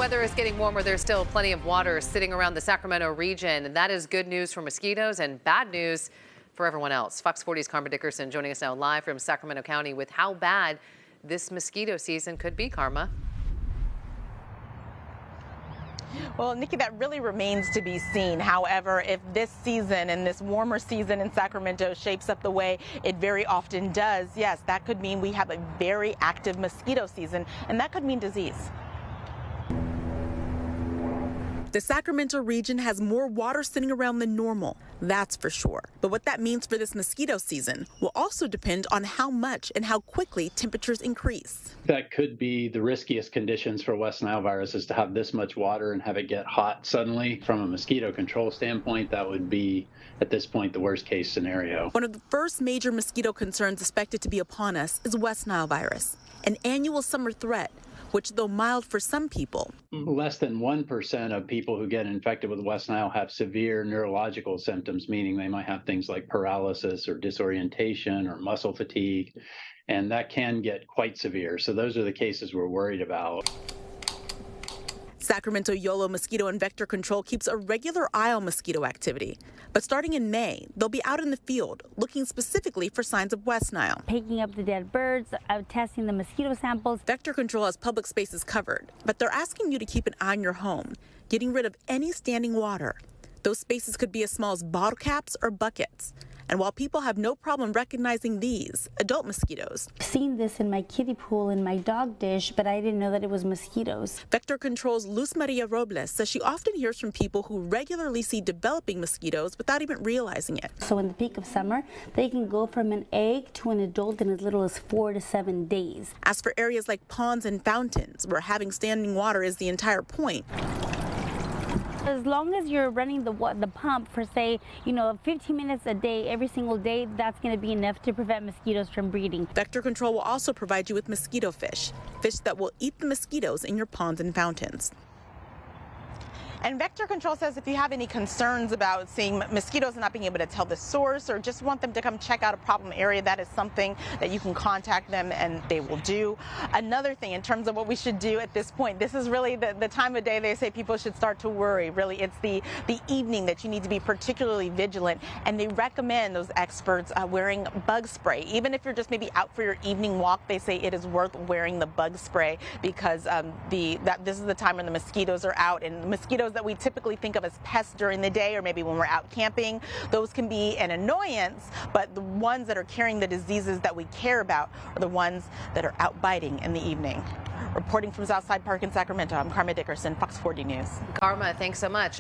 weather is getting warmer, there's still plenty of water sitting around the Sacramento region. And that is good news for mosquitoes and bad news for everyone else. Fox 40's Karma Dickerson joining us now live from Sacramento County with how bad this mosquito season could be, Karma. Well, Nikki, that really remains to be seen. However, if this season and this warmer season in Sacramento shapes up the way it very often does, yes, that could mean we have a very active mosquito season, and that could mean disease. The Sacramento region has more water sitting around than normal, that's for sure. But what that means for this mosquito season will also depend on how much and how quickly temperatures increase. That could be the riskiest conditions for West Nile virus, is to have this much water and have it get hot suddenly. From a mosquito control standpoint, that would be, at this point, the worst case scenario. One of the first major mosquito concerns expected to be upon us is West Nile virus, an annual summer threat, which, though mild for some people, less than 1% of people who get infected with West Nile have severe neurological symptoms, meaning they might have things like paralysis or disorientation or muscle fatigue, and that can get quite severe. So those are the cases we're worried about. Sacramento YOLO Mosquito and Vector Control keeps a regular eye on mosquito activity. But starting in May, they'll be out in the field looking specifically for signs of West Nile. Picking up the dead birds, testing the mosquito samples. Vector Control has public spaces covered, but they're asking you to keep an eye on your home, getting rid of any standing water. Those spaces could be as small as bottle caps or buckets. And while people have no problem recognizing these adult mosquitoes, I've seen this in my kiddie pool, in my dog dish, but I didn't know that it was mosquitoes. Vector Control's Luz Maria Robles says she often hears from people who regularly see developing mosquitoes without even realizing it. So in the peak of summer, they can go from an egg to an adult in as little as 4 to 7 days. As for areas like ponds and fountains, where having standing water is the entire point, as long as you're running the pump for, say, 15 minutes a day, every single day, that's going to be enough to prevent mosquitoes from breeding. Vector Control will also provide you with mosquito fish that will eat the mosquitoes in your ponds and fountains. And Vector Control says if you have any concerns about seeing mosquitoes and not being able to tell the source, or just want them to come check out a problem area, that is something that you can contact them and they will do. Another thing in terms of what we should do at this point, this is really the time of day they say people should start to worry. Really, it's the evening that you need to be particularly vigilant, and they recommend, those experts, wearing bug spray. Even if you're just maybe out for your evening walk, they say it is worth wearing the bug spray, because this is the time when the mosquitoes are out, and the mosquitoes that we typically think of as pests during the day, or maybe when we're out camping, those can be an annoyance, but the ones that are carrying the diseases that we care about are the ones that are out biting in the evening. Reporting from Southside Park in Sacramento, I'm Karma Dickerson, Fox 40 News. Karma, thanks so much.